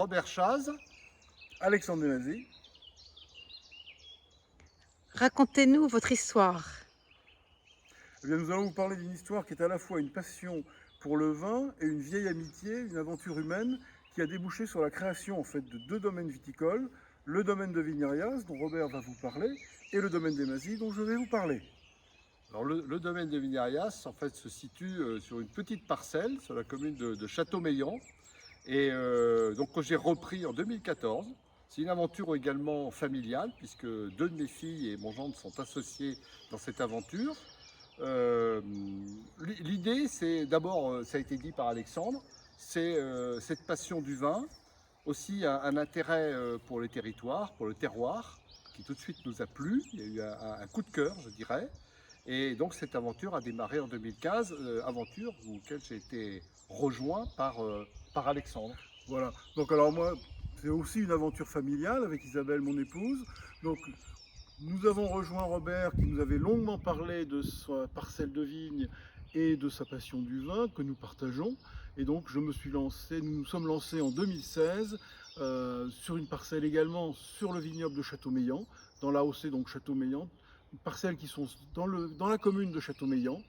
Robert Chaz, Alexandre Desmazis. Racontez-nous votre histoire. Eh bien, nous allons vous parler d'une histoire qui est à la fois une passion pour le vin et une vieille amitié, une aventure humaine qui a débouché sur la création en fait de deux domaines viticoles, le domaine de Vignarias dont Robert va vous parler et le domaine des Mazis dont je vais vous parler. alors le domaine de Vignarias en fait se situe sur une petite parcelle sur la commune de Châteaumeillan et donc que j'ai repris en 2014. C'est une aventure également familiale puisque deux de mes filles et mon gendre sont associés dans cette aventure. L'idée, c'est d'abord, ça a été dit par Alexandre, c'est cette passion du vin, aussi un intérêt pour les territoires, pour le terroir, qui tout de suite nous a plu. Il y a eu un coup de cœur, je dirais. Et donc cette aventure a démarré en 2015, aventure auquel j'ai été rejoint par Alexandre. Voilà. Donc alors moi, c'est aussi une aventure familiale avec Isabelle, mon épouse. Donc nous avons rejoint Robert qui nous avait longuement parlé de sa parcelle de vigne et de sa passion du vin que nous partageons. Et donc je me suis lancé, nous nous sommes lancés en 2016 sur une parcelle également sur le vignoble de Châteaumeillan, dans l'AOC donc Châteaumeillan, une parcelle qui sont dans la commune de Châteaumeillan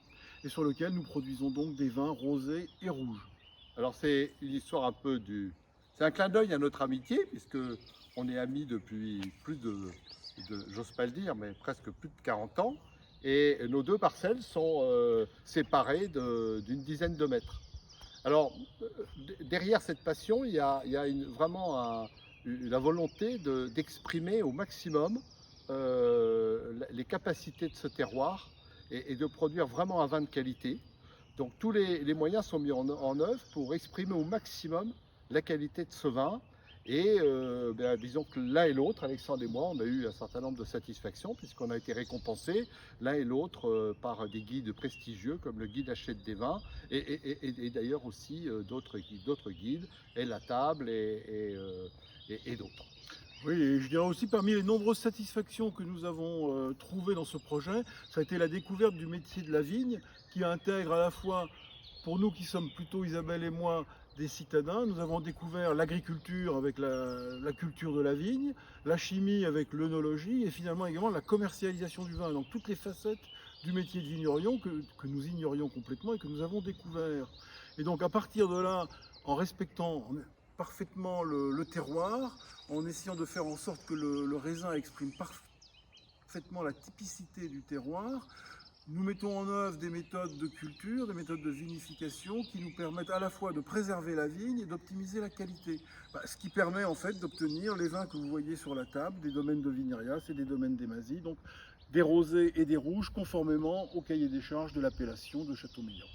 et sur lequel nous produisons donc des vins rosés et rouges. Alors c'est une histoire un peu c'est un clin d'œil à notre amitié, puisque on est amis depuis plus j'ose pas le dire, mais presque plus de 40 ans. Et nos deux parcelles sont séparées d'une dizaine de mètres. Alors, derrière cette passion, il y a vraiment la volonté d'exprimer au maximum les capacités de ce terroir et de produire vraiment un vin de qualité. Donc tous les moyens sont mis en œuvre pour exprimer au maximum la qualité de ce vin. Et disons que l'un et l'autre, Alexandre et moi, on a eu un certain nombre de satisfactions puisqu'on a été récompensés l'un et l'autre par des guides prestigieux comme le guide Hachette des vins et d'ailleurs aussi d'autres guides, et La Table et d'autres. Oui, et je dirais aussi parmi les nombreuses satisfactions que nous avons trouvées dans ce projet, ça a été la découverte du métier de la vigne qui intègre à la fois, pour nous qui sommes plutôt Isabelle et moi, des citadins, nous avons découvert l'agriculture avec la culture de la vigne, la chimie avec l'œnologie et finalement également la commercialisation du vin. Donc toutes les facettes du métier de vigneron que nous ignorions complètement et que nous avons découvert. Et donc à partir de là, en respectant parfaitement le terroir, en essayant de faire en sorte que le raisin exprime parfaitement la typicité du terroir, nous mettons en œuvre des méthodes de culture, des méthodes de vinification qui nous permettent à la fois de préserver la vigne et d'optimiser la qualité. Ce qui permet en fait d'obtenir les vins que vous voyez sur la table, des domaines de Vignarias et des domaines des Mazis, donc des rosés et des rouges conformément au cahier des charges de l'appellation de Châteaumeillan.